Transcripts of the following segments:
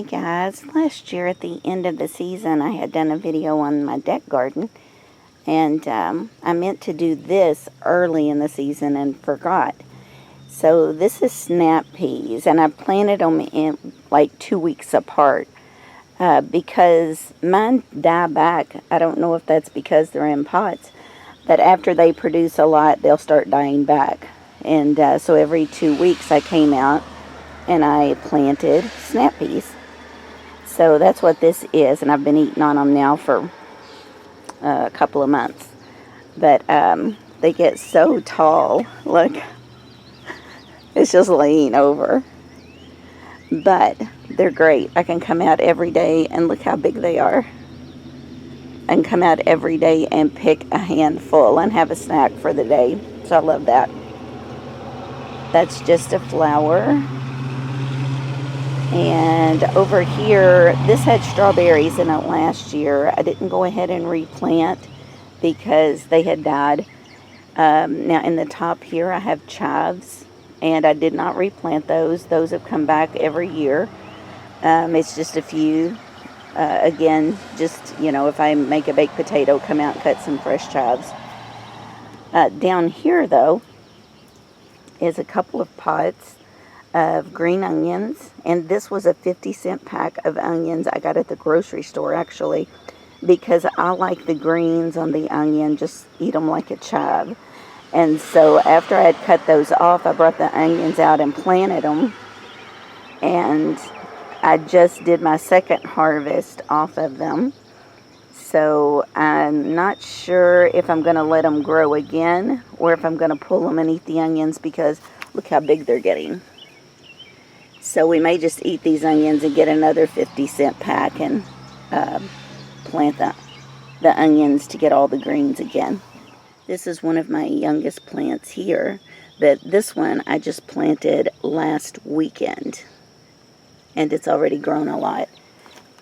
Hey guys, last year at the end of the season I had done a video on my deck garden, and I meant to do this early in the season and forgot. So this is snap peas, and I planted them in like 2 weeks apart because mine die back. I don't know if that's because they're in pots, but after they produce a lot they'll start dying back. And so every 2 weeks I came out and I planted snap peas. So that's what this is, and I've been eating on them now for a couple of months. But they get so tall. Look, it's just laying over. But they're great. I can come out every day, and look how big they are. I can come out every day and pick a handful and have a snack for the day. So I love that. That's just a flower. And over here, this had strawberries in it last year. I didn't go ahead and replant because they had died. Now in the top here I have chives, and I did not replant those. Those have come back every year. It's just a few. Again, just, you know, if I make a baked potato, come out and cut some fresh chives. Down here though is a couple of pots of green onions, and this was a 50-cent pack of onions I got at the grocery store actually, because I like the greens on the onion, just eat them like a chive. And so after I had cut those off, I brought the onions out and planted them, and I just did my second harvest off of them. So I'm not sure if I'm going to let them grow again or if I'm going to pull them and eat the onions, because look how big they're getting. So we may just eat these onions and get another 50-cent pack and plant the onions to get all the greens again. This is one of my youngest plants here, but this one I just planted last weekend, and it's already grown a lot.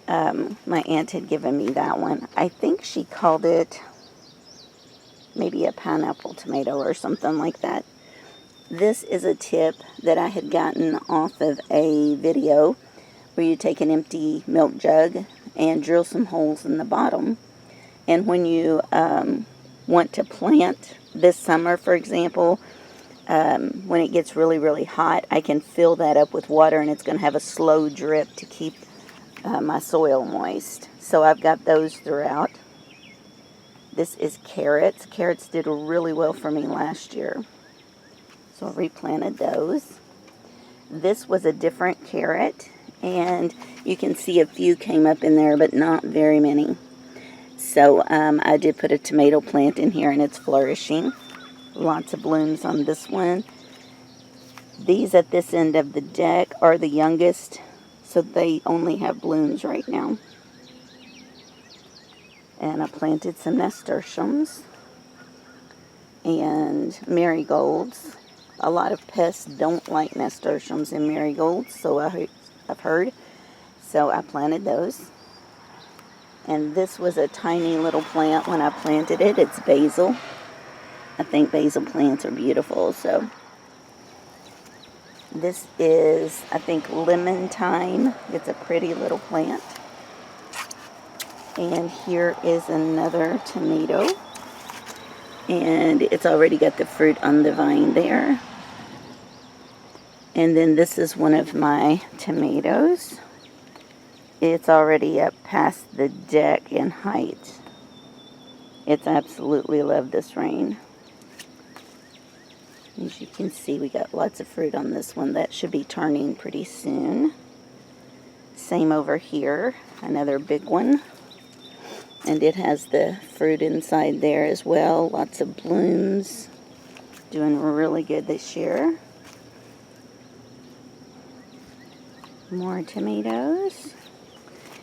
My aunt had given me that one. I think she called it maybe a pineapple tomato or something like that. This is a tip that I had gotten off of a video where you take an empty milk jug and drill some holes in the bottom. And when you want to plant this summer, for example, when it gets really, really hot, I can fill that up with water, and it's going to have a slow drip to keep my soil moist. So I've got those throughout. This is carrots. Carrots did really well for me last year, so I replanted those. This was a different carrot, and you can see a few came up in there, but not very many. So I did put a tomato plant in here, and it's flourishing. Lots of blooms on this one. These at this end of the deck are the youngest, so they only have blooms right now. And I planted some nasturtiums and marigolds. A lot of pests don't like nasturtiums and marigolds, so I've heard. So I planted those. And this was a tiny little plant when I planted it. It's basil. I think basil plants are beautiful. So this is, I think, lemon thyme. It's a pretty little plant. And here is another tomato. And it's already got the fruit on the vine there. And then this is one of my tomatoes. It's already up past the deck in height. It's absolutely loved this rain. As you can see, we got lots of fruit on this one. That should be turning pretty soon. Same over here, another big one. And it has the fruit inside there as well. Lots of blooms. Doing really good this year. More tomatoes.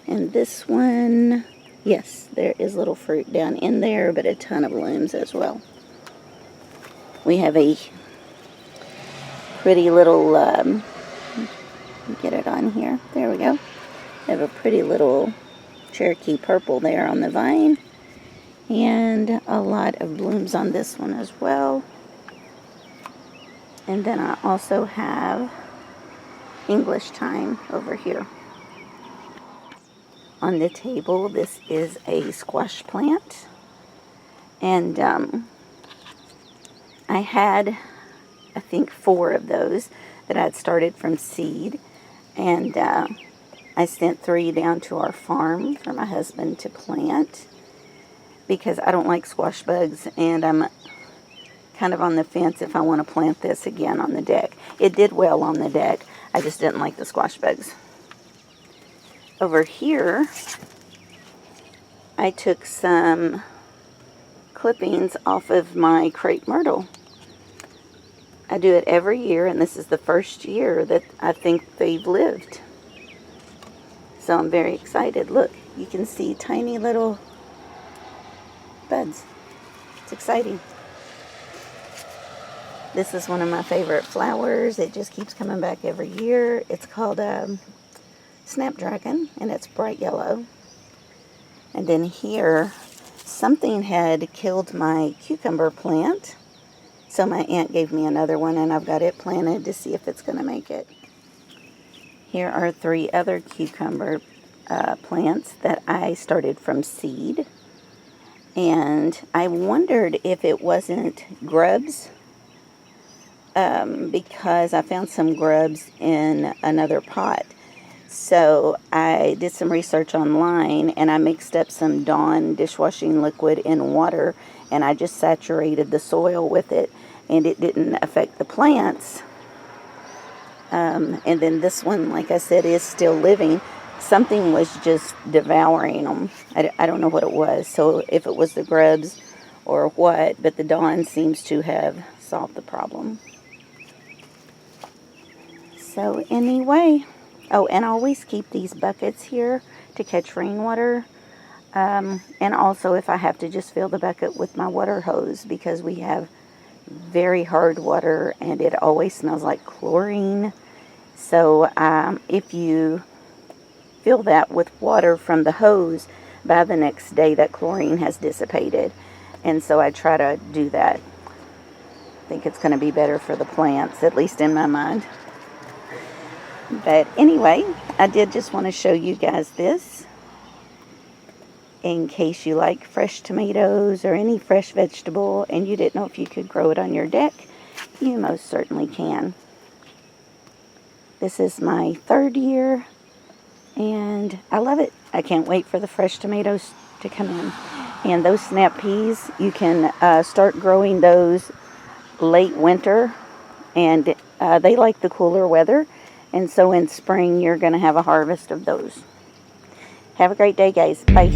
And this one, yes, there is little fruit down in there, but a ton of blooms as well. We have a pretty little, get it on here. There we go. We have a pretty little Cherokee purple there on the vine, and a lot of blooms on this one as well. And then I also have English thyme over here. on the table. This is a squash plant. And I had, I think, 4 of those that I'd started from seed. And I sent 3 down to our farm for my husband to plant because I don't like squash bugs, and I'm kind of on the fence if I want to plant this again on the deck. It did well on the deck. I just didn't like the squash bugs. Over here, I took some clippings off of my crepe myrtle. I do it every year, and this is the first year that I think they've lived. So I'm very excited. Look, you can see tiny little buds. It's exciting. This is one of my favorite flowers. It just keeps coming back every year. It's called Snapdragon, and it's bright yellow. And then here, something had killed my cucumber plant. So my aunt gave me another one, and I've got it planted to see if it's going to make it. Here are 3 other cucumber plants that I started from seed. And I wondered if it wasn't grubs, because I found some grubs in another pot. So I did some research online, and I mixed up some Dawn dishwashing liquid in water, and I just saturated the soil with it, and it didn't affect the plants. And then this one, like I said, is still living. Something was just devouring them. I don't know what it was. So if it was the grubs or what, but the Dawn seems to have solved the problem. So anyway, oh, and I always keep these buckets here to catch rainwater. And also if I have to just fill the bucket with my water hose, because we have very hard water and it always smells like chlorine. So if you fill that with water from the hose, by the next day that chlorine has dissipated. And so I try to do that. I think it's going to be better for the plants, at least in my mind. But anyway, I did just want to show you guys this in case you like fresh tomatoes or any fresh vegetable and you didn't know if you could grow it on your deck. You most certainly can. This is my 3rd year, and I love it. I can't wait for the fresh tomatoes to come in. And those snap peas, you can start growing those late winter, and they like the cooler weather. And so in spring, you're going to have a harvest of those. Have a great day, guys. Bye.